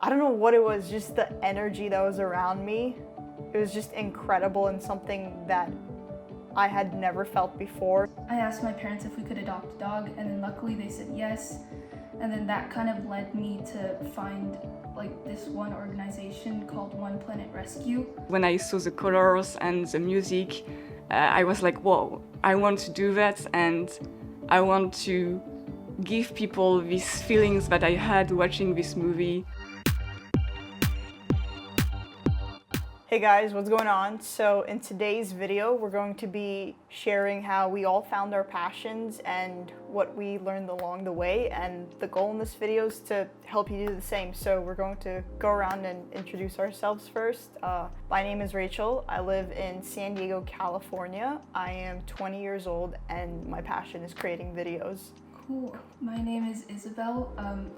I don't know what it was, just the energy that was around me. It was just incredible and something that I had never felt before. I asked my parents if we could adopt a dog, and then luckily they said yes. And then that kind of led me to find this one organization called One Planet Rescue. When I saw the colors and the music, I was like, whoa, I want to do that, and I want to give people these feelings that I had watching this movie. Hey guys, what's going on? So in today's video, we're going to be sharing how we all found our passions and what we learned along the way. And the goal in this video is to help you do the same. So we're going to go around and introduce ourselves first. My name is Rachel. I live in San Diego, California. I am 20 years old and my passion is creating videos. Cool. My name is Ysabel.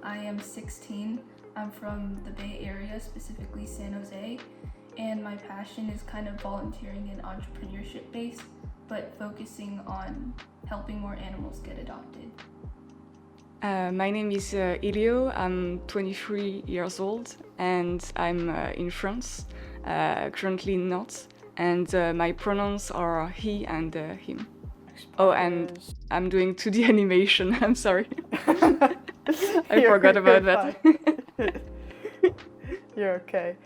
I am 16. I'm from the Bay Area, specifically San Jose. And my passion is kind of volunteering and entrepreneurship based, but focusing on helping more animals get adopted. My name is Elio. I'm 23 years old and I'm in France, currently not. And my pronouns are he and him. Oh, and I'm doing 2D animation. I'm sorry. I forgot about that. You're okay.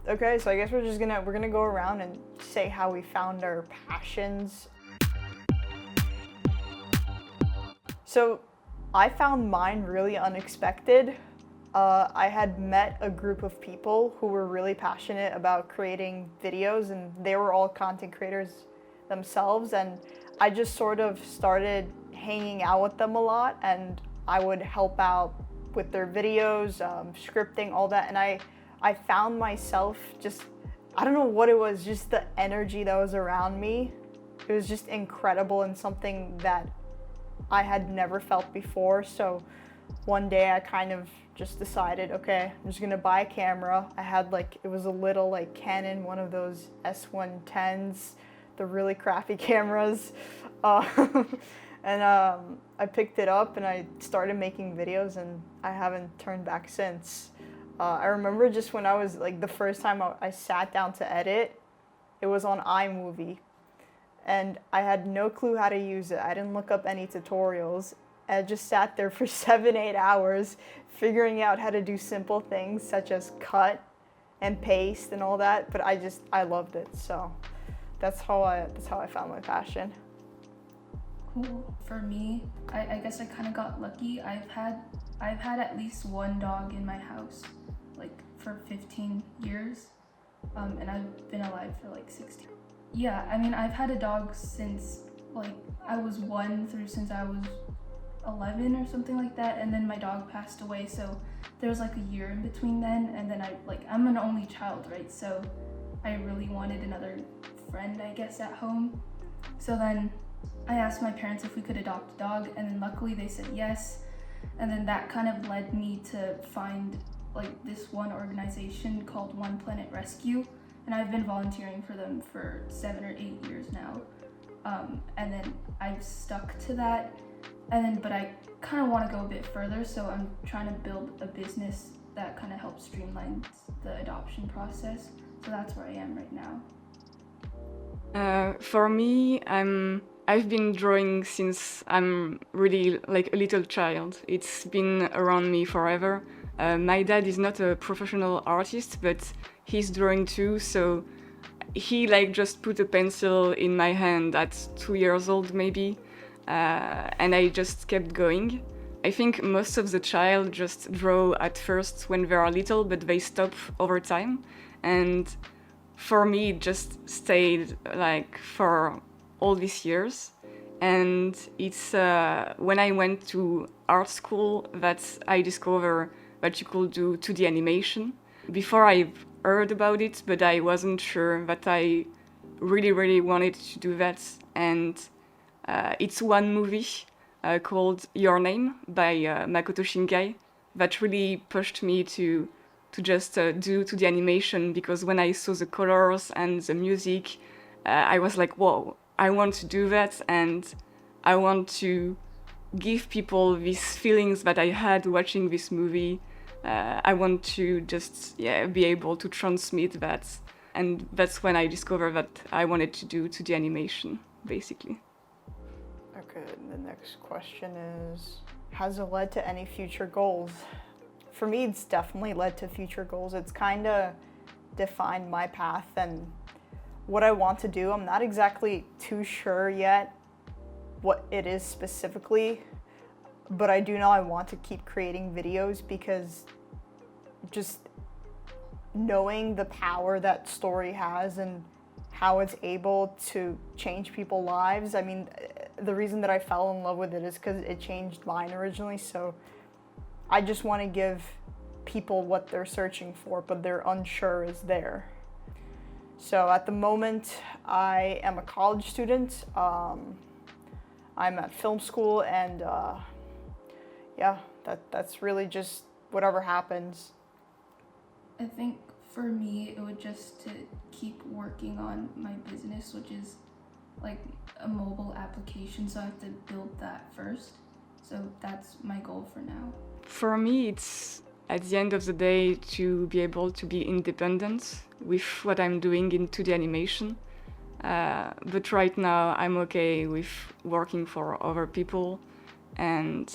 Okay, so I guess we're gonna go around and say how we found our passions. So I found mine really unexpected. I had met a group of people who were really passionate about creating videos, and they were all content creators themselves, and I just sort of started hanging out with them a lot, and I would help out with their videos, scripting, all that, and I found myself I don't know what it was, just the energy that was around me. It was just incredible and something that I had never felt before. So one day I kind of just decided, okay, I'm just gonna buy a camera. I had it was a little Canon, one of those S110s, the really crappy cameras. And I picked it up and I started making videos, and I haven't turned back since. I remember just when I was the first time I sat down to edit, it was on iMovie, and I had no clue how to use it. I didn't look up any tutorials. I just sat there for 7-8 hours figuring out how to do simple things such as cut and paste and all that, but I loved it. So that's how I found my passion. Cool. For me, I guess I kind of got lucky. I've had at least one dog in my house for 15 years, and I've been alive for 16. Yeah, I mean, I've had a dog since I was 1 through since I was 11 or something like that, and then my dog passed away, so there was a year in between then, and then I'm an only child, right? So I really wanted another friend, I guess, at home. So then I asked my parents if we could adopt a dog, and then luckily they said yes. And then that kind of led me to find this one organization called One Planet Rescue, and I've been volunteering for them for 7 or 8 years now. And then I've stuck to that, but I kind of want to go a bit further, so I'm trying to build a business that kind of helps streamline the adoption process. So that's where I am right now. For me, I've been drawing since I'm really a little child. It's been around me forever. My dad is not a professional artist, but he's drawing too, so he just put a pencil in my hand at 2 years old maybe, and I just kept going. I think most of the child just draw at first when they are little, but they stop over time, and for me it just stayed for all these years. And it's when I went to art school that I discovered that you could do 2D animation. Before I've heard about it, but I wasn't sure that I really wanted to do that. And it's one movie called Your Name by Makoto Shinkai that really pushed me to just do 2D animation, because when I saw the colors and the music, I was like, whoa, I want to do that, and I want to give people these feelings that I had watching this movie. I want to just be able to transmit that, and that's when I discovered that I wanted to do 2D animation, basically. Okay, the next question is, has it led to any future goals? For me, it's definitely led to future goals. It's kind of defined my path and what I want to do. I'm not exactly too sure yet what it is specifically, but I do know I want to keep creating videos because just knowing the power that story has and how it's able to change people's lives. I mean, the reason that I fell in love with it is because it changed mine originally. So I just want to give people what they're searching for, but they're unsure is there. So at the moment, I am a college student. I'm at film school, and that's really just whatever happens. I think for me, it would just to keep working on my business, which is like a mobile application, so I have to build that first. So that's my goal for now. For me, it's at the end of the day to be able to be independent with what I'm doing in 2D animation. But right now, I'm okay with working for other people, and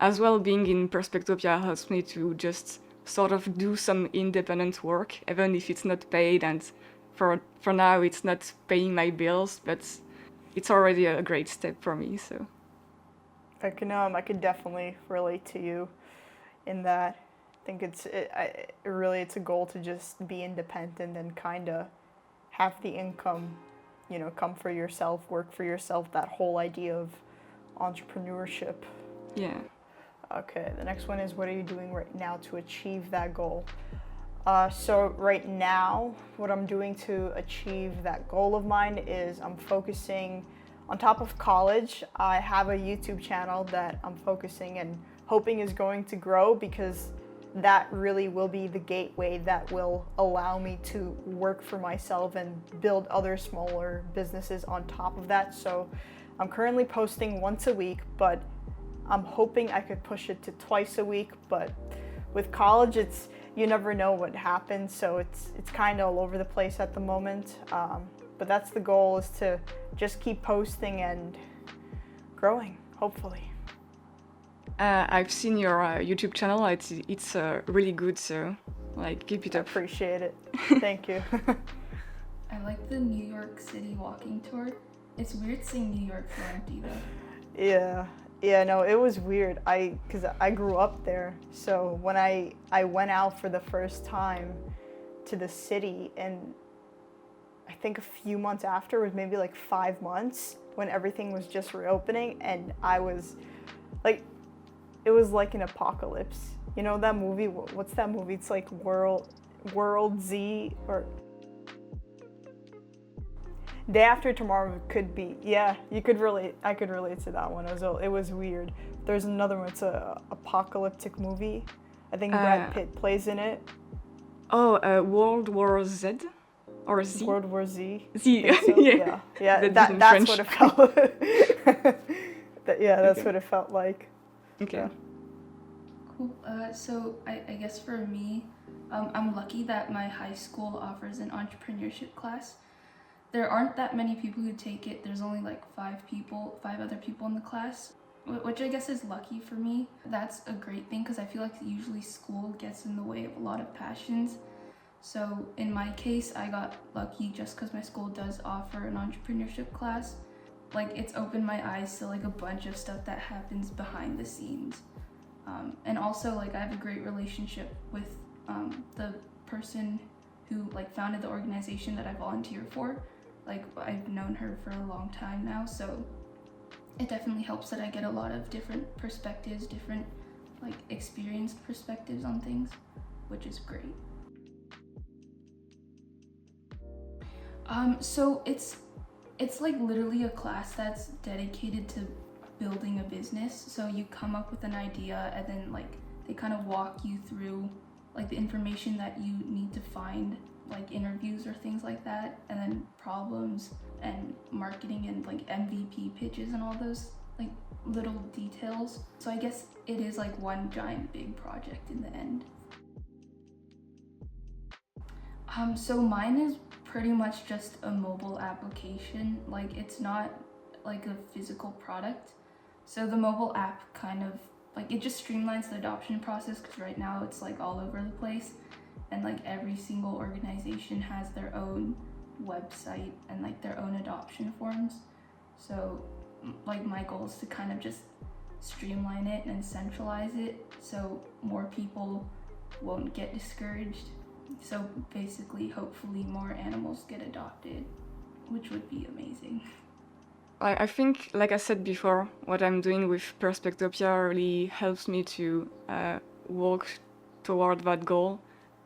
as well being in Perspectopia helps me to just sort of do some independent work, even if it's not paid, and for now it's not paying my bills, but it's already a great step for me. So I can definitely relate to you in that. I think it's a goal to just be independent and kind of have the income, come for yourself, work for yourself, that whole idea of entrepreneurship. yeah. Okay, the next one is, what are you doing right now to achieve that goal? So right now, what I'm doing to achieve that goal of mine is I'm focusing on top of college. I have a YouTube channel that I'm focusing and hoping is going to grow, because that really will be the gateway that will allow me to work for myself and build other smaller businesses on top of that. So I'm currently posting once a week, but I'm hoping I could push it to twice a week. But with college, you never know what happens, so it's kind of all over the place at the moment. But that's the goal, is to just keep posting and growing, hopefully. I've seen your YouTube channel. It's really good, so keep it I up. appreciate it. Thank you. I like the New York City walking tour. It's weird seeing New York so empty though. Yeah, no, it was weird. Because I grew up there, so when I went out for the first time to the city, and I think a few months after, was maybe like 5 months, when everything was just reopening, and I was like, it was like an apocalypse. You know that movie? What's that movie? It's like World Z, or Day After Tomorrow could be. Yeah, you could relate. I could relate to that one. It was weird. There's another one. It's a apocalyptic movie. I think Brad Pitt plays in it. Oh, World War Z or Z? World War Z. Z. So. Yeah. That's what it felt. That's what it felt like. Okay. Yeah. Cool. So I guess for me, I'm lucky that my high school offers an entrepreneurship class. There aren't that many people who take it. There's only like 5 other people in the class, which I guess is lucky for me. That's a great thing, because I feel like usually school gets in the way of a lot of passions. So in my case, I got lucky just because my school does offer an entrepreneurship class. Like, it's opened my eyes to like a bunch of stuff that happens behind the scenes. And also, like, I have a great relationship with the person who like founded the organization that I volunteer for. Like, I've known her for a long time now, so it definitely helps that I get a lot of different perspectives, different like experienced perspectives on things, which is great. So it's like literally a class that's dedicated to building a business. So you come up with an idea, and then like they kind of walk you through like the information that you need to find, like interviews or things like that, and then problems and marketing and like MVP pitches and all those like little details. So I guess it is like one giant big project in the end. So mine is pretty much just a mobile application. Like it's not like a physical product. So the mobile app kind of like it just streamlines the adoption process because right now it's like all over the place and like every single organization has their own website and like their own adoption forms. So like my goal is to kind of just streamline it and centralize it so more people won't get discouraged. So basically, hopefully more animals get adopted, which would be amazing. I think, like I said before, what I'm doing with Perspectopia really helps me to work toward that goal,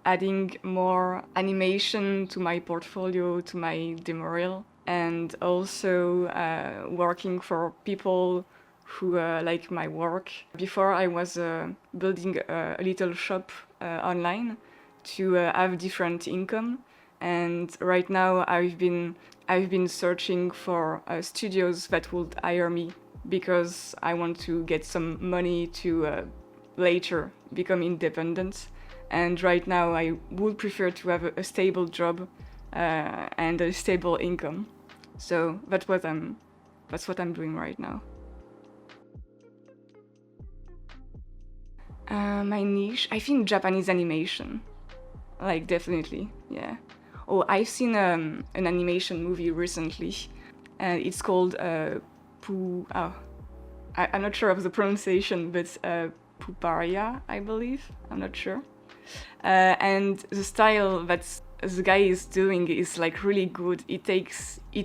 adding more animation to my portfolio, to my demo reel, and also working for people who like my work. Before I was building a little shop online to have different income, and right now I've been searching for studios that would hire me because I want to get some money to later become independent. And right now I would prefer to have a stable job and a stable income. So that's what I'm doing right now. My niche, I think Japanese animation. Like, definitely, yeah. Oh, I've seen an animation movie recently, and it's called I'm not sure of the pronunciation, but Puparia, I believe. I'm not sure. And the style that the guy is doing is like really good. It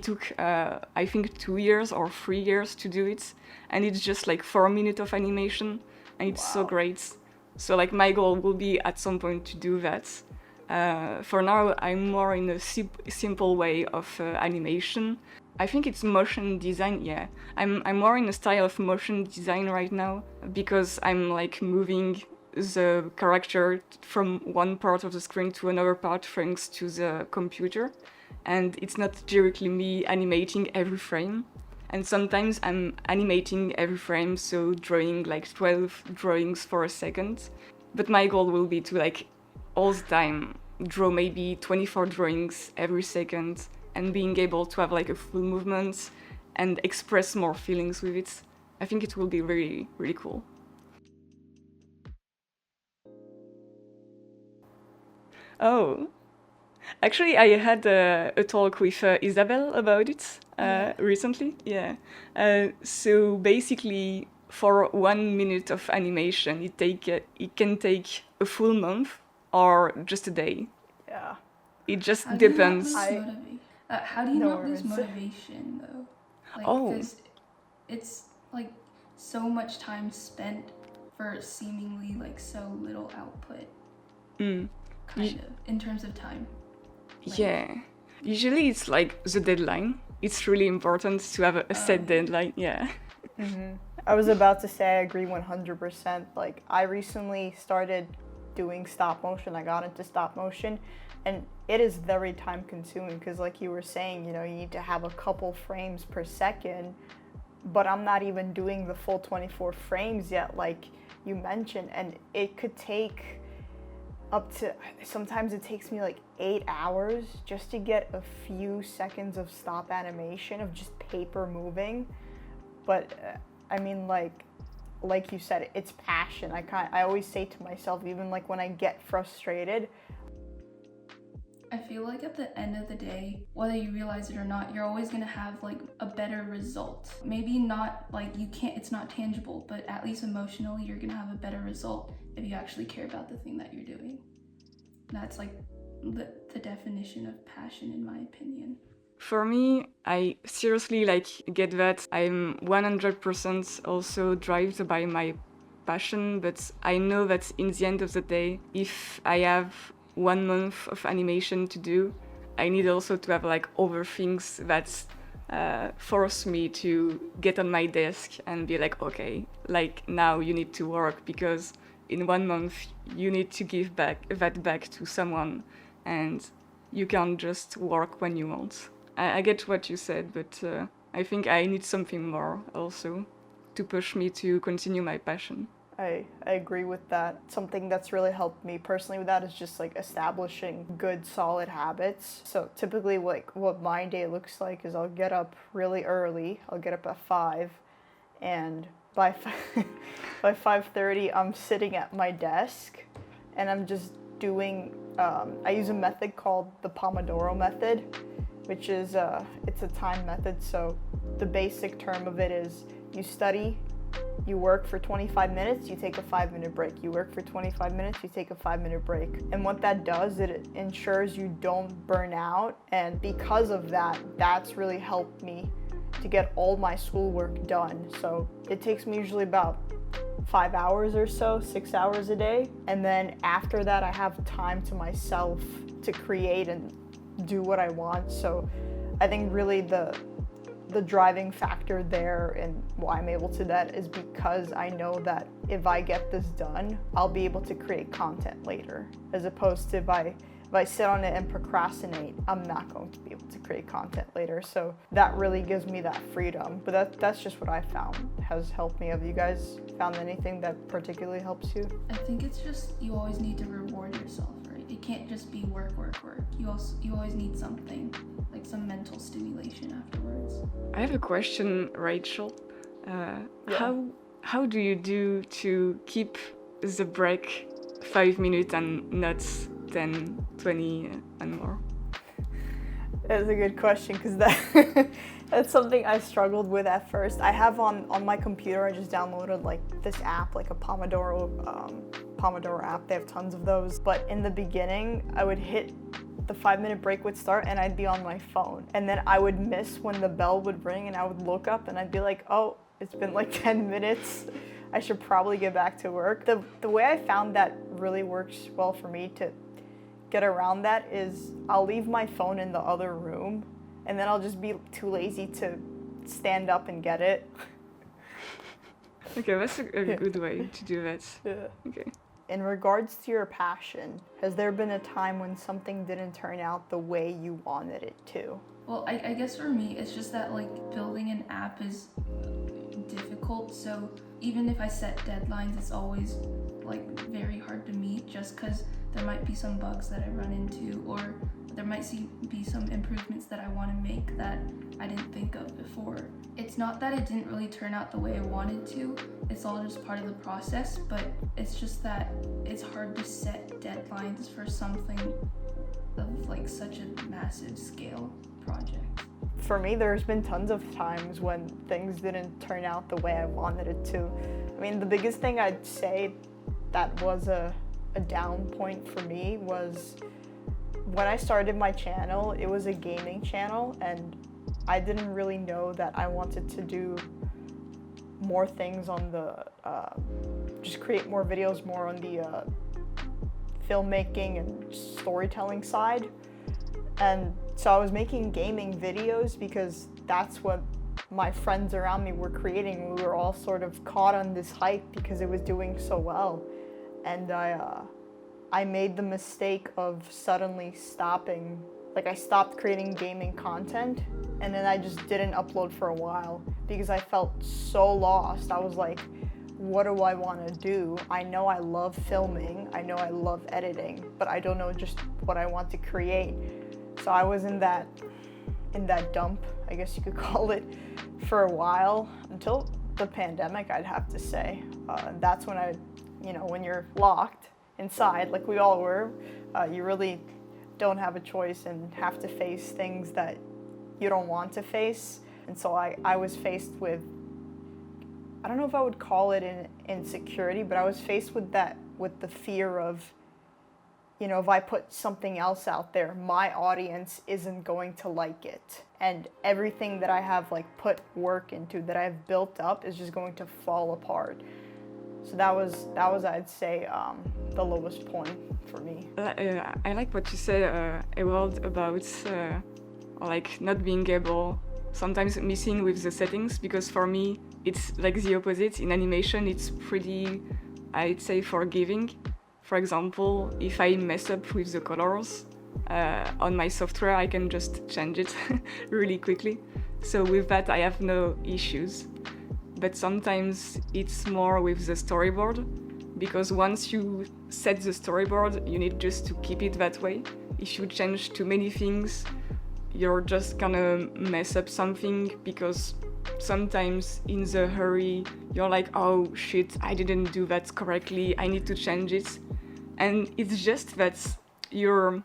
took I think 2 years or 3 years to do it, and it's just like 4 minutes of animation, and it's so great. So like my goal will be at some point to do that. For now, I'm more in a simple way of animation. I think it's motion design, yeah. I'm more in a style of motion design right now because I'm like moving the character from one part of the screen to another part thanks to the computer. And it's not directly me animating every frame. And sometimes I'm animating every frame, so drawing like 12 drawings for a second. But my goal will be to like all the time draw maybe 24 drawings every second and being able to have like a full movement and express more feelings with it. I think it will be really, really cool. Oh, actually, I had a talk with Ysabel about it recently. Yeah. So basically, for 1 minute of animation, it can take a full month or just a day. Yeah. It just How do you not depends. lose how do you No not lose worries. motivation though? Like, Oh. because it's like so much time spent for seemingly like so little output. Mm. Kind of in terms of time. Like, Yeah. Usually it's like the deadline. It's really important to have a set deadline. Yeah. I was about to say I agree 100%. Like, I recently started doing stop motion. I got into stop motion, and it is very time consuming because, like you were saying, you need to have a couple frames per second, but I'm not even doing the full 24 frames yet, like you mentioned, and it could take up to, sometimes it takes me like 8 hours just to get a few seconds of stop animation of just paper moving. But I mean, like you said, it's passion. I always say to myself, even like when I get frustrated, I feel like at the end of the day, whether you realize it or not, you're always gonna have like a better result. Maybe not like it's not tangible, but at least emotionally, you're gonna have a better result if you actually care about the thing that you're doing. That's like the definition of passion, in my opinion. For me, I seriously get that. I'm 100% also driven by my passion, but I know that in the end of the day, if I have 1 month of animation to do, I need also to have like other things that force me to get on my desk and be like, okay, like now you need to work because in 1 month you need to give that back to someone, and you can't just work when you want. I get what you said, but I think I need something more also to push me to continue my passion. I agree with that. Something that's really helped me personally with that is just like establishing good solid habits. So typically like what my day looks like is I'll get up really early. I'll get up at 5 and by by 5:30 I'm sitting at my desk and I'm just doing I use a method called the Pomodoro Method, which is it's a time method. So the basic term of it is you study, you work for 25 minutes, you take a 5-minute break. You work for 25 minutes, you take a 5-minute break. And what that does, it ensures you don't burn out. And because of that, that's really helped me to get all my schoolwork done. So it takes me usually about 5 hours or so, 6 hours a day. And then after that, I have time to myself to create and do what I want. So I think really the driving factor there and why I'm able to do that is because I know that if I get this done, I'll be able to create content later. As opposed to if I sit on it and procrastinate, I'm not going to be able to create content later. So that really gives me that freedom. But that's just what I found has helped me. Have you guys found anything that particularly helps you? I think it's just you always need to reward yourself, right? It can't just be work. You always need something, like some mental stimulation afterwards. I have a question, Rachel. Yeah. How do you do to keep the break 5 minutes and not 10, 20 and more? That's a good question because that's something I struggled with at first. I have on my computer, I just downloaded like this app, like a Pomodoro app. They have tons of those. But in the beginning, I would hit the 5-minute break would start and I'd be on my phone. And then I would miss when the bell would ring and I would look up and I'd be like, oh, it's been like 10 minutes. I should probably get back to work. The way I found that really works well for me to get around that is I'll leave my phone in the other room and then I'll just be too lazy to stand up and get it. Okay, that's a good way to do that. Yeah. Okay. In regards to your passion, has there been a time when something didn't turn out the way you wanted it to? Well, I guess for me, it's just that like building an app is difficult. So even if I set deadlines, it's always like very hard to meet just because there might be some bugs that I run into, or there might be some improvements that I want to make that I didn't think of before. It's not that it didn't really turn out the way I wanted to, it's all just part of the process, but it's just that it's hard to set deadlines for something of like such a massive scale project. For me, there's been tons of times when things didn't turn out the way I wanted it to. I mean, the biggest thing I'd say that was a down point for me was when I started my channel, it was a gaming channel and I didn't really know that I wanted to do more things on the, just create more videos more on the filmmaking and storytelling side. And so I was making gaming videos because that's what my friends around me were creating. We were all sort of caught on this hype because it was doing so well. And I made the mistake of suddenly stopping. Like I stopped creating gaming content and then I just didn't upload for a while because I felt so lost. I was like, what do I want to do? I know I love filming, I know I love editing, but I don't know just what I want to create. So I was in that dump, I guess you could call it, for a while until the pandemic, I'd have to say. That's when when you're locked inside, like we all were, you really don't have a choice and have to face things that you don't want to face. And so I was faced with, I don't know if I would call it an insecurity, but I was faced with the fear of, if I put something else out there, my audience isn't going to like it. And everything that I have put work into, that I've built up, is just going to fall apart. So that was I'd say, the lowest point for me. I like what you said, Ewald, about not being able, sometimes messing with the settings, because for me, it's like the opposite. In animation, it's pretty, I'd say, forgiving. For example, if I mess up with the colors on my software, I can just change it really quickly. So with that, I have no issues. but sometimes it's more with the storyboard, because once you set the storyboard, you need just to keep it that way. If you change too many things, you're just gonna mess up something, because sometimes in the hurry, you're like, oh shit, I didn't do that correctly, I need to change it. And it's just that you're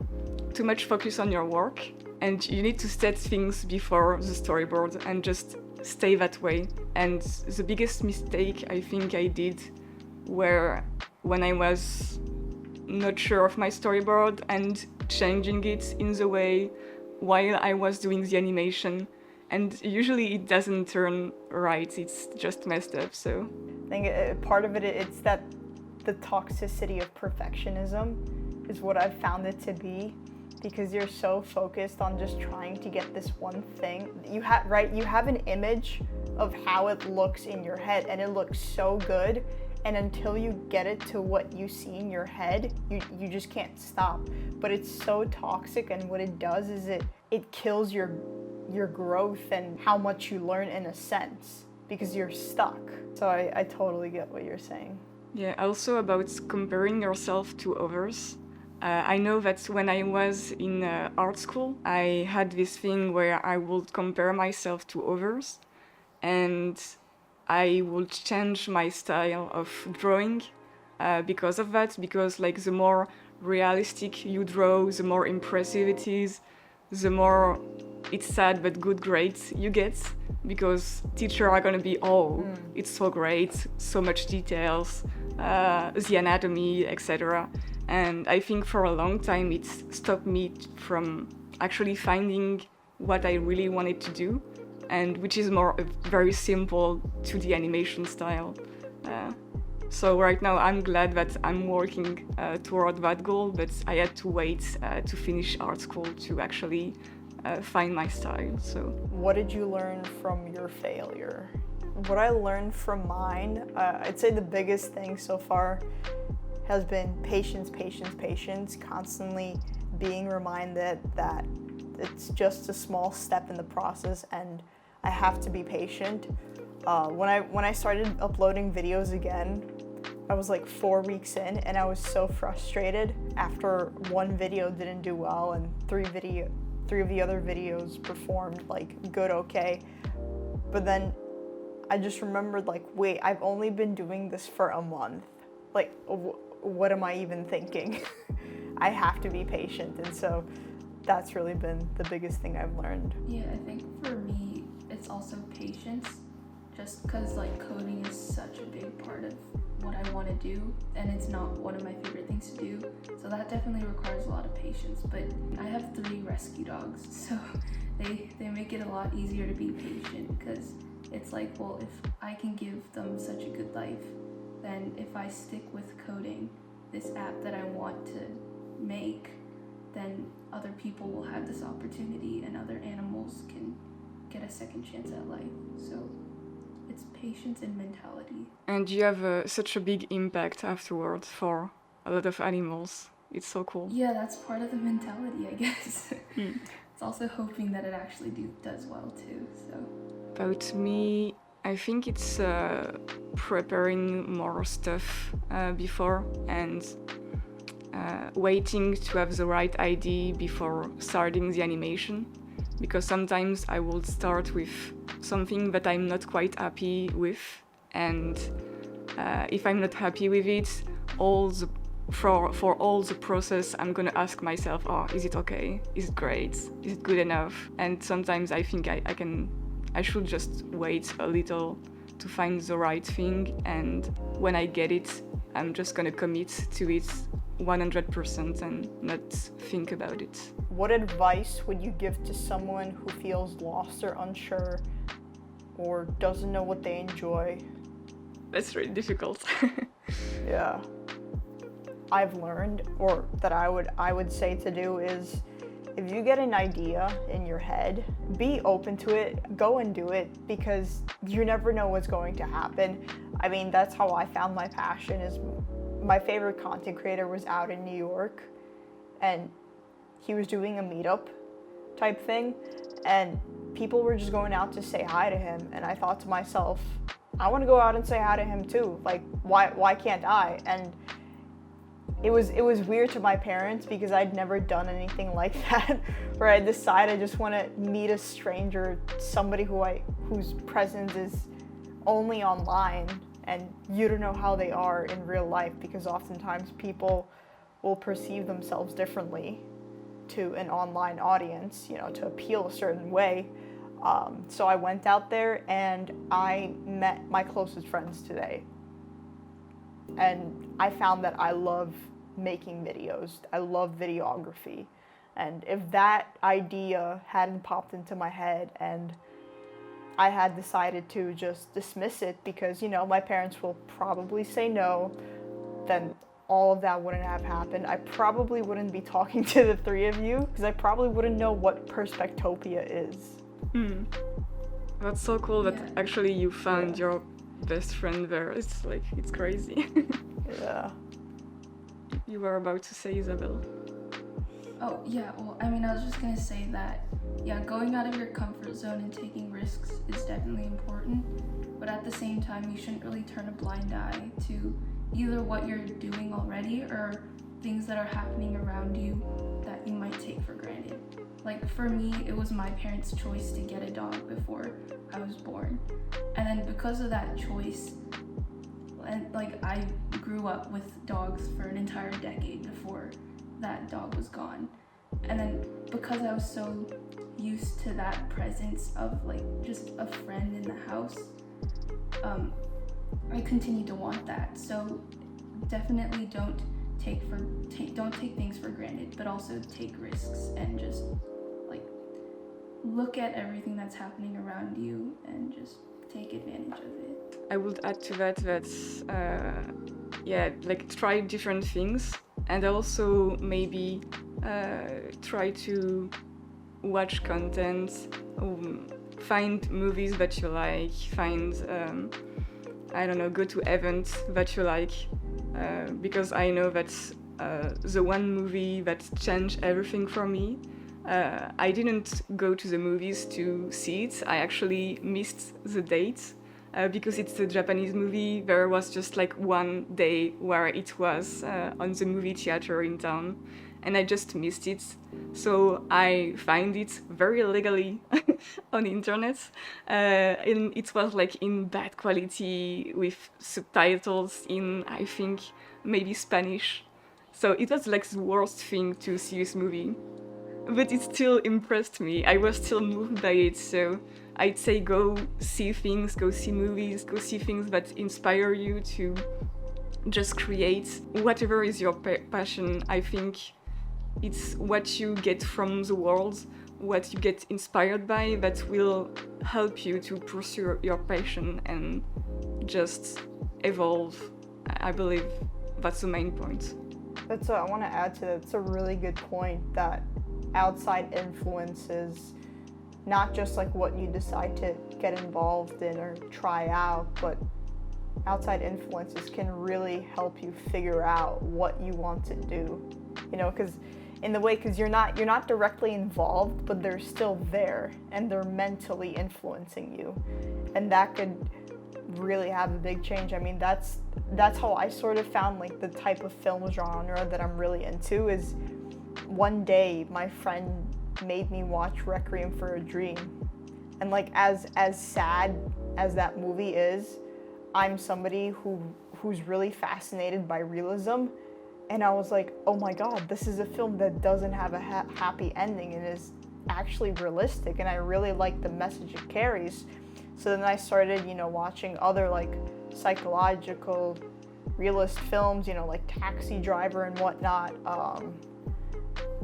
too much focused on your work, and you need to set things before the storyboard and just stay that way. And the biggest mistake I think I did were when I was not sure of my storyboard and changing it in the way while I was doing the animation. And usually it doesn't turn right, it's just messed up, so. I think part of it's that the toxicity of perfectionism is what I've found it to be, because you're so focused on just trying to get this one thing. You have an image of how it looks in your head, and it looks so good, and until you get it to what you see in your head, you just can't stop. But it's so toxic, and what it does is it kills your growth and how much you learn, in a sense, because you're stuck. So I totally get what you're saying. Yeah, also about comparing yourself to others. I know that when I was in art school, I had this thing where I would compare myself to others, and I would change my style of drawing because of that, because like the more realistic you draw, the more impressive it is, the more it's sad but good grades you get, because teachers are gonna be, it's so great, so much details, the anatomy, etc. And I think for a long time it stopped me from actually finding what I really wanted to do, and which is more very simple 2D animation style. So right now I'm glad that I'm working toward that goal, but I had to wait to finish art school to actually find my style. So what did you learn from your failure? What I learned from mine, I'd say the biggest thing so far has been patience, constantly being reminded that it's just a small step in the process, and I have to be patient. When I started uploading videos again, I was like 4 weeks in, and I was so frustrated after one video didn't do well and three of the other videos performed like good, okay. But then I just remembered, like, wait, I've only been doing this for a month. Like, what am I even thinking? I have to be patient, and so that's really been the biggest thing I've learned. Yeah, I think for me, it's also patience, just because like coding is such a big part of what I want to do, and it's not one of my favorite things to do, so that definitely requires a lot of patience. But I have 3 rescue dogs, so they make it a lot easier to be patient, because it's like, well, if I can give them such a good life, then if I stick with coding this app that I want to make, then other people will have this opportunity, and other animals can get a second chance at life. So it's patience and mentality. And you have such a big impact afterward for a lot of animals. It's so cool. Yeah, that's part of the mentality, I guess. It's also hoping that it actually does well too. So about me, I think it's preparing more stuff before, and waiting to have the right idea before starting the animation, because sometimes I will start with something that I'm not quite happy with, and if I'm not happy with it, for all the process, I'm gonna ask myself, is it okay? Is it great? Is it good enough? And sometimes I think I should just wait a little to find the right thing, and when I get it, I'm just gonna commit to it 100% and not think about it. What advice would you give to someone who feels lost or unsure, or doesn't know what they enjoy? That's really difficult. Yeah. I've learned, or that I would say to do, is if you get an idea in your head, be open to it, go and do it, because you never know what's going to happen. I mean, that's how I found my passion. Is my favorite content creator was out in New York, and he was doing a meetup type thing, and people were just going out to say hi to him, and I thought to myself, I want to go out and say hi to him too. Like, why can't I? And it was weird to my parents because I'd never done anything like that, where I decide I just want to meet a stranger, somebody whose presence is only online, and you don't know how they are in real life, because oftentimes people will perceive themselves differently to an online audience, to appeal a certain way. So I went out there and I met my closest friends today. And I found that I love making videos. I love videography. And if that idea hadn't popped into my head and I had decided to just dismiss it because, my parents will probably say no, then all of that wouldn't have happened. I probably wouldn't be talking to the three of you because I probably wouldn't know what Perspectopia is. That's so cool that actually you found your best friend there. It's crazy. Yeah. You were about to say, Isabel. Oh, yeah, well, I was just gonna say that, going out of your comfort zone and taking risks is definitely important, but at the same time, you shouldn't really turn a blind eye to either what you're doing already or things that are happening around you that you might take for granted. Like, for me, it was my parents' choice to get a dog before I was born, and then because of that choice, and I grew up with dogs for an entire decade before that dog was gone. And then because I was so used to that presence of just a friend in the house, I continued to want that. So definitely don't take things for granted, but also take risks and just look at everything that's happening around you and just take advantage of it. I would add to that try different things, and also maybe try to watch content, find movies that you like, find go to events that you like, because I know that the one movie that changed everything for me, I didn't go to the movies to see it. I actually missed the date. Because it's a Japanese movie, there was just one day where it was on the movie theater in town, and I just missed it. So I find it very illegally on the internet, and it was in bad quality with subtitles in, I think, maybe Spanish. So it was the worst thing to see this movie, but it still impressed me. I was still moved by it, so I'd say go see things, go see movies, go see things that inspire you to just create whatever is your passion. I think it's what you get from the world, what you get inspired by, that will help you to pursue your passion and just evolve. I believe that's the main point. I want to add to that. It's a really good point that outside influences, not just what you decide to get involved in or try out, but outside influences can really help you figure out what you want to do. Because you're not directly involved, but they're still there and they're mentally influencing you, and that could really have a big change. That's how I sort of found the type of film genre that I'm really into. Is one day my friend made me watch Requiem for a Dream, and as sad as that movie is, I'm somebody who's really fascinated by realism, and I was like, oh my god, this is a film that doesn't have a happy ending and is actually realistic, and I really like the message it carries. So then I started watching other psychological realist films, like Taxi Driver and whatnot,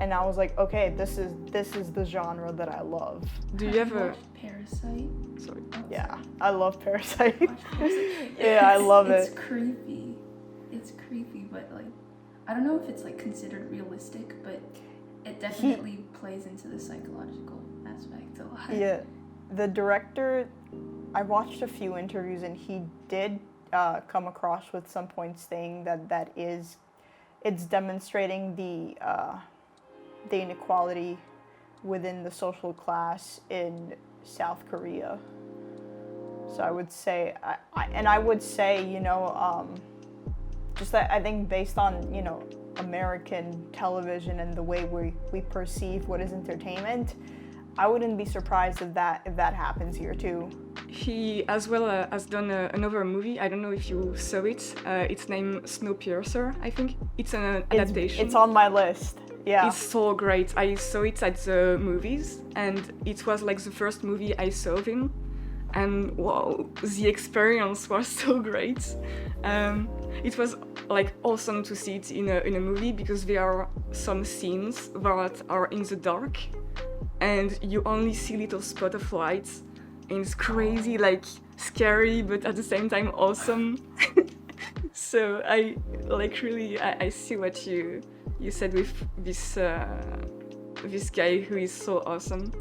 and I was like, okay, this is the genre that I love. Do you ever Parasite? Sorry. Yeah, I love Parasite. Parasite. Yeah, I love it. It's creepy. It's creepy, but I don't know if it's considered realistic, but it definitely plays into the psychological aspect a lot. Yeah, the director, I watched a few interviews and he did come across with some points saying that it's demonstrating the inequality within the social class in South Korea. So I would say, I would say, just that I think based on, American television and the way we perceive what is entertainment, I wouldn't be surprised if that happens here too. He as well has done another movie. I don't know if you saw it. It's named Snowpiercer, I think. It's an adaptation. It's on my list. Yeah. It's so great. I saw it at the movies, and it was like the first movie I saw of him. And wow, the experience was so great. It was like awesome to see it in a movie, because there are some scenes that are in the dark, and you only see little spot of light, and it's crazy, like scary, but at the same time awesome. So I like really I see what you said with this guy who is so awesome.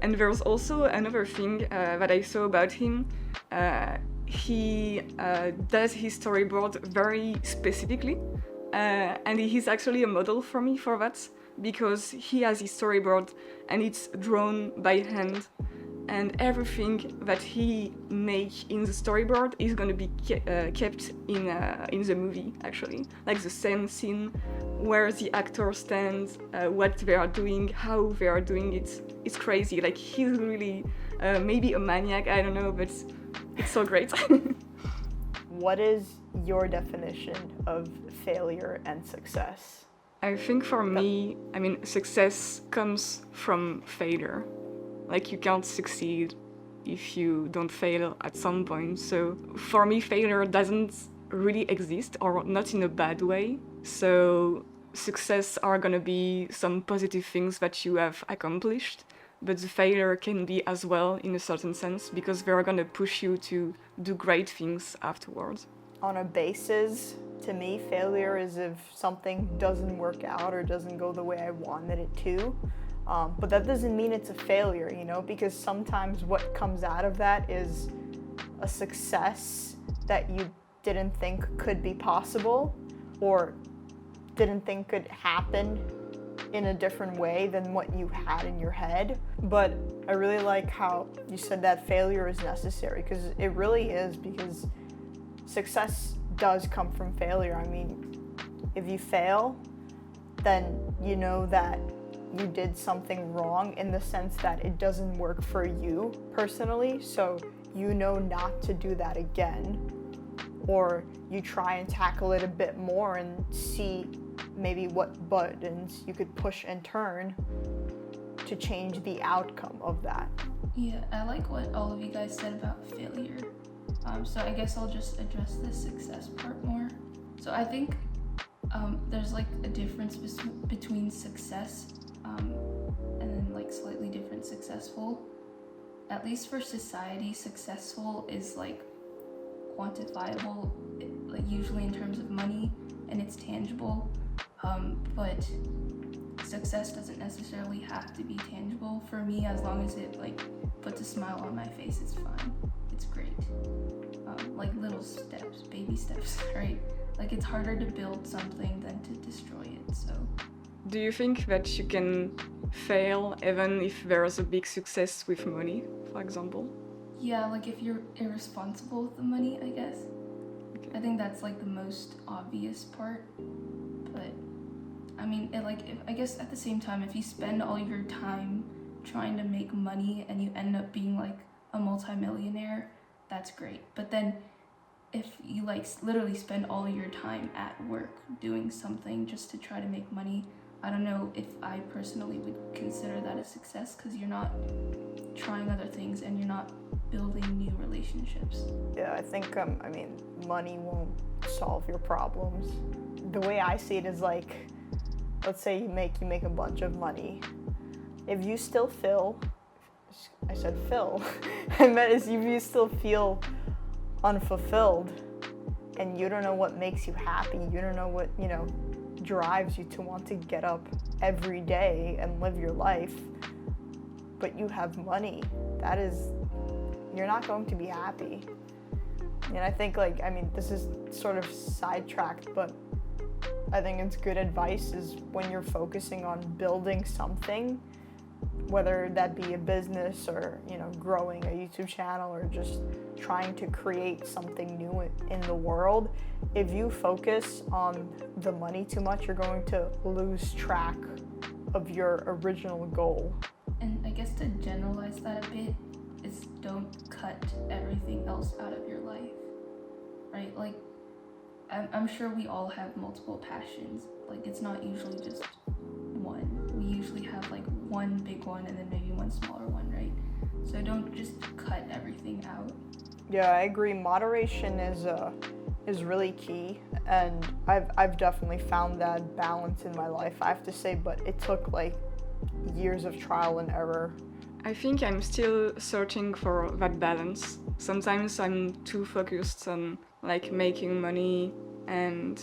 And there's also another thing that I saw about him. He does his storyboard very specifically, and he's actually a model for me for that, because he has his storyboard and it's drawn by hand, and everything that he makes in the storyboard is going to be kept in the movie, actually. Like the same scene, where the actor stands, what they are doing, how they are doing it. It's crazy. Like, he's really maybe a maniac, I don't know, but it's so great. What is your definition of failure and success? I think for me, success comes from failure. Like, you can't succeed if you don't fail at some point. So for me, failure doesn't really exist, or not in a bad way. So success are gonna be some positive things that you have accomplished, but the failure can be as well in a certain sense, because they're gonna push you to do great things afterwards. On a basis, to me, failure is if something doesn't work out or doesn't go the way I wanted it to. But that doesn't mean it's a failure, because sometimes what comes out of that is a success that you didn't think could be possible, or didn't think could happen in a different way than what you had in your head. But I really like how you said that failure is necessary, because it really is, because success does come from failure. If you fail, then you know that you did something wrong, in the sense that it doesn't work for you personally, so you know not to do that again, or you try and tackle it a bit more and see maybe what buttons you could push and turn to change the outcome of that. Yeah, I like what all of you guys said about failure. So I guess I'll just address the success part more. So I think there's like a difference between success and then like slightly different successful. At least for society, successful is like quantifiable, like usually in terms of money, and it's tangible. But success doesn't necessarily have to be tangible. For me, as long as it like puts a smile on my face, it's fine. It's great. Like little steps, baby steps, right? Like, it's harder to build something than to destroy it, so. Do you think that you can fail even if there's a big success with money, for example? Yeah, like if you're irresponsible with the money, I guess. Okay. I think that's like the most obvious part. But I guess at the same time, if you spend all your time trying to make money and you end up being like a multimillionaire, that's great. But then if you like literally spend all your time at work doing something just to try to make money, I don't know if I personally would consider that a success, because you're not trying other things and you're not building new relationships. Yeah, I think, money won't solve your problems. The way I see it is like, let's say you make a bunch of money. If you still feel, I said Phil, I meant if you still feel unfulfilled and you don't know what makes you happy, you don't know what, drives you to want to get up every day and live your life, but you have money, you're not going to be happy. And I think this is sort of sidetracked, but I think it's good advice is when you're focusing on building something, whether that be a business or, you know, growing a YouTube channel or just trying to create something new in the world, if you focus on the money too much, you're going to lose track of your original goal. And I guess to generalize that a bit is don't cut everything else out of your life, right? Like, I'm sure we all have multiple passions. Like, it's not usually just one. We usually have like one big one and then maybe one smaller one, right? So don't just cut everything out. Yeah, I agree. Moderation is really key, and I've definitely found that balance in my life, I have to say, but it took like years of trial and error. I think I'm still searching for that balance. Sometimes I'm too focused on like making money and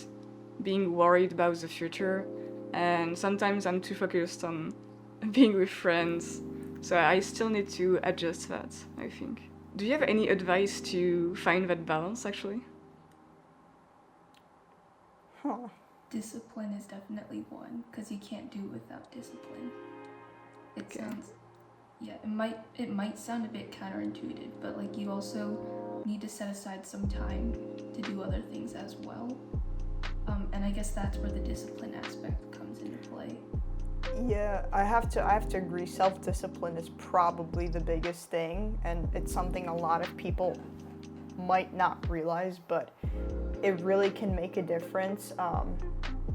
being worried about the future, and sometimes I'm too focused on being with friends. So I still need to adjust that, I think. Do you have any advice to find that balance actually? Huh. Discipline is definitely one, because you can't do without discipline. It Okay. sounds, yeah, it might sound a bit counterintuitive, but like you also need to set aside some time to do other things as well. And I guess that's where the discipline aspect comes into play. Yeah, I have to agree. Self-discipline is probably the biggest thing, and it's something a lot of people might not realize, but it really can make a difference.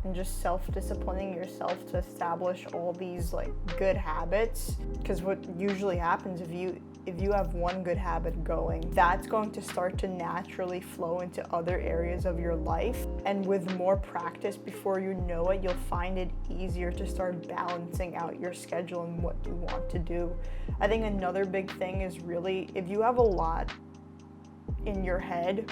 And just self-disciplining yourself to establish all these like good habits, because what usually happens if you have one good habit going, that's going to start to naturally flow into other areas of your life, and with more practice, before you know it, you'll find it easier to start balancing out your schedule and what you want to do. I think another big thing is really, if you have a lot in your head,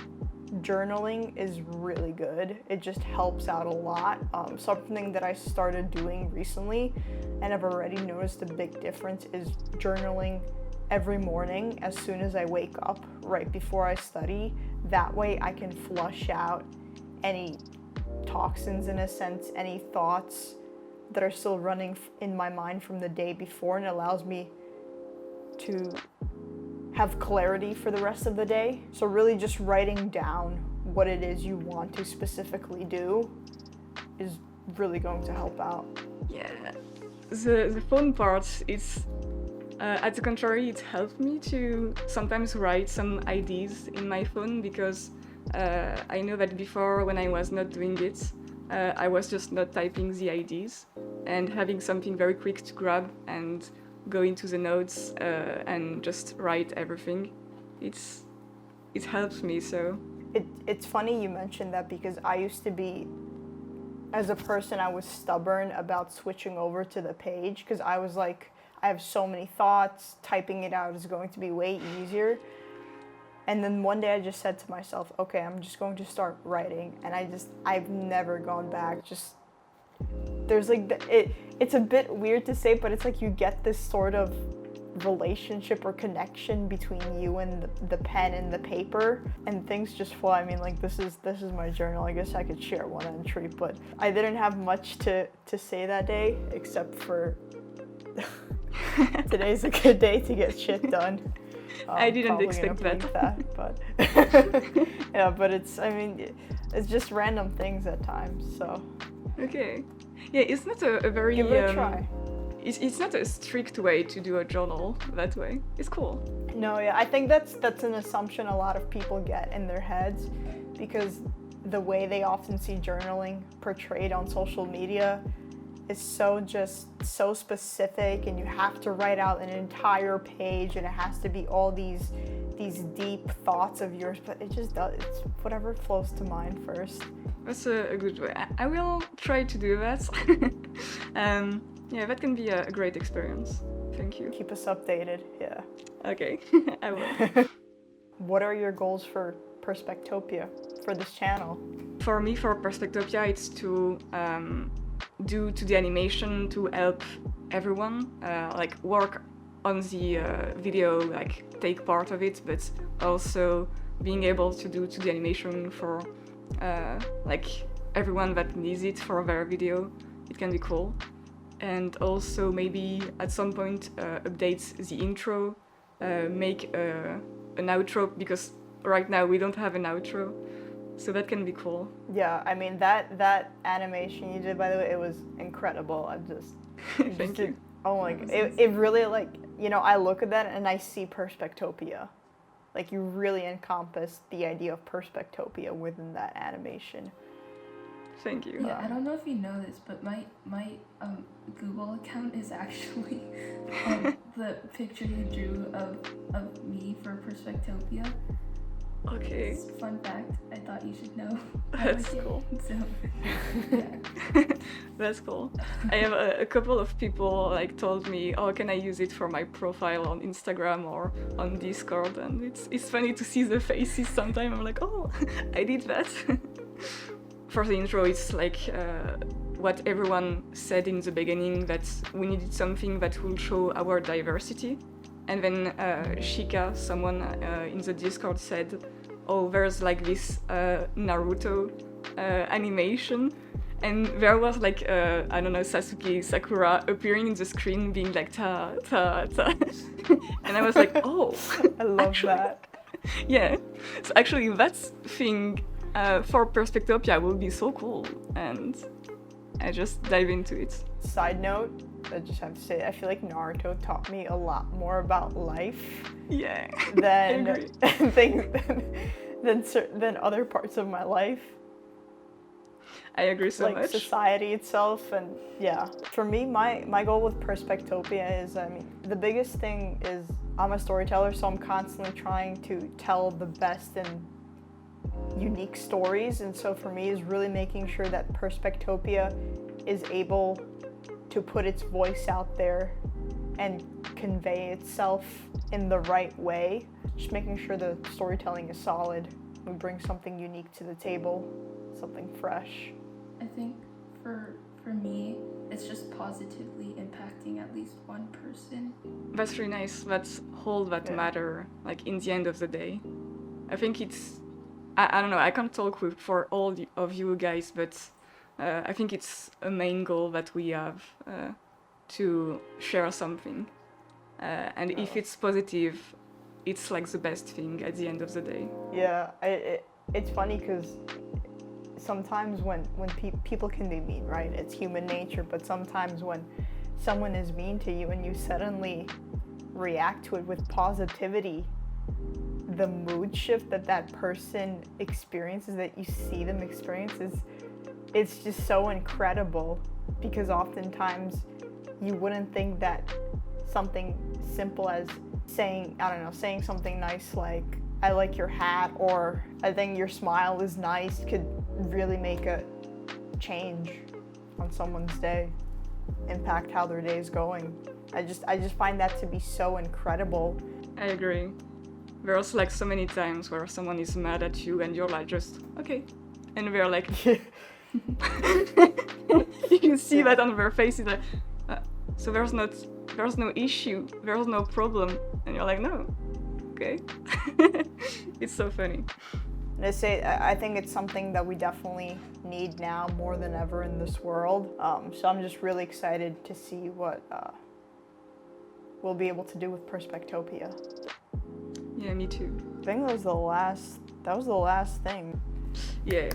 journaling is really good. It just helps out a lot. Something that I started doing recently, and I've already noticed a big difference, is journaling every morning as soon as I wake up, right before I study. That way I can flush out any toxins, in a sense, any thoughts that are still running in my mind from the day before, and it allows me to have clarity for the rest of the day. So really just writing down what it is you want to specifically do is really going to help out. Yeah, the phone part, it's at the contrary, it helped me to sometimes write some ideas in my phone, because I know that before, when I was not doing it, I was just not typing the ideas, and having something very quick to grab and go into the notes and just write everything. It helps me, so. It's funny you mentioned that, because I used to be, as a person, I was stubborn about switching over to the page, because I was like, I have so many thoughts, typing it out is going to be way easier. And then one day I just said to myself, okay, I'm just going to start writing, and I've never gone back. Just, there's like, it's a bit weird to say, but it's like you get this sort of relationship or connection between you and the pen and the paper, and things just flow. I mean, like, this is my journal. I guess I could share one entry, but I didn't have much to say that day, except for today's a good day to get shit done. I didn't expect that. But yeah, but it's just random things at times, so. Okay. Yeah, it's not a very... Give it a try. It's not a strict way to do a journal that way. It's cool. No, yeah, I think that's an assumption a lot of people get in their heads, because the way they often see journaling portrayed on social media is so specific, and you have to write out an entire page, and it has to be all these deep thoughts of yours, but it just does. It's whatever flows to mind first. That's a good way. I will try to do that. Yeah, that can be a great experience. Thank you. Keep us updated, yeah. Okay, I will. What are your goals for Perspectopia, for this channel? For me, for Perspectopia, it's to do 2D animation to help everyone, like work on the video, like take part of it, but also being able to do 2D animation for like everyone that needs it for their video. It can be cool. and also maybe at some point update the intro, make an outro, because right now we don't have an outro, so that can be cool. Yeah, I mean that animation you did, by the way, it was incredible. I just Thank you. oh my god, it really, like, you know, I look at that and I see Perspectopia. Like, you really encompassed the idea of Perspectopia within that animation. Thank you. Yeah, I don't know if you know this, but my Google account is actually the picture you drew of me for Perspectopia. Okay. It's a fun fact. I thought you should know. That's cool. So, yeah. That's cool. I have a couple of people like told me, oh, can I use it for my profile on Instagram or on Discord? And it's funny to see the faces sometimes. I'm like, oh, I did that. For the intro, it's like what everyone said in the beginning, that we needed something that will show our diversity. And then Shika, someone in the Discord, said, oh, there's like this Naruto animation. And there was like, I don't know, Sasuke, Sakura appearing in the screen being like, ta, ta, ta. And I was like, oh. I love that. Yeah. So actually that thing for Perspectopia will be so cool. And I just dive into it. Side note, I just have to say, I feel like Naruto taught me a lot more about life Yeah. than than other parts of my life. I agree so like much. Society itself. And yeah, for me, my goal with Perspectopia is, I mean, the biggest thing is I'm a storyteller, so I'm constantly trying to tell the best and unique stories. And so for me is really making sure that Perspectopia is able to put its voice out there and convey itself in the right way. Just making sure the storytelling is solid. We bring something unique to the table, something fresh. I think for me, it's just positively impacting at least one person. That's really nice. That's all that matter, like in the end of the day. I think it's, I don't know, I can't talk for all of you guys, but I think it's a main goal that we have, to share something. And if it's positive, it's like the best thing at the end of the day. Yeah, it's funny because sometimes when people can be mean, right? It's human nature, but sometimes when someone is mean to you and you suddenly react to it with positivity, the mood shift that person experiences, that you see them experience, it's just so incredible, because oftentimes you wouldn't think that something simple as saying something nice like, I like your hat, or I think your smile is nice, could really make a change on someone's day, impact how their day is going. I just find that to be so incredible. I agree. There's like so many times where someone is mad at you and you're like, just, okay. And they're like, you can see that on their faces, like, so there's no issue, there's no problem. And you're like, no, okay. It's so funny. And I think it's something that we definitely need now more than ever in this world. So I'm just really excited to see what we'll be able to do with Perspectopia. Yeah, me too. I think that was the last thing. Yeah.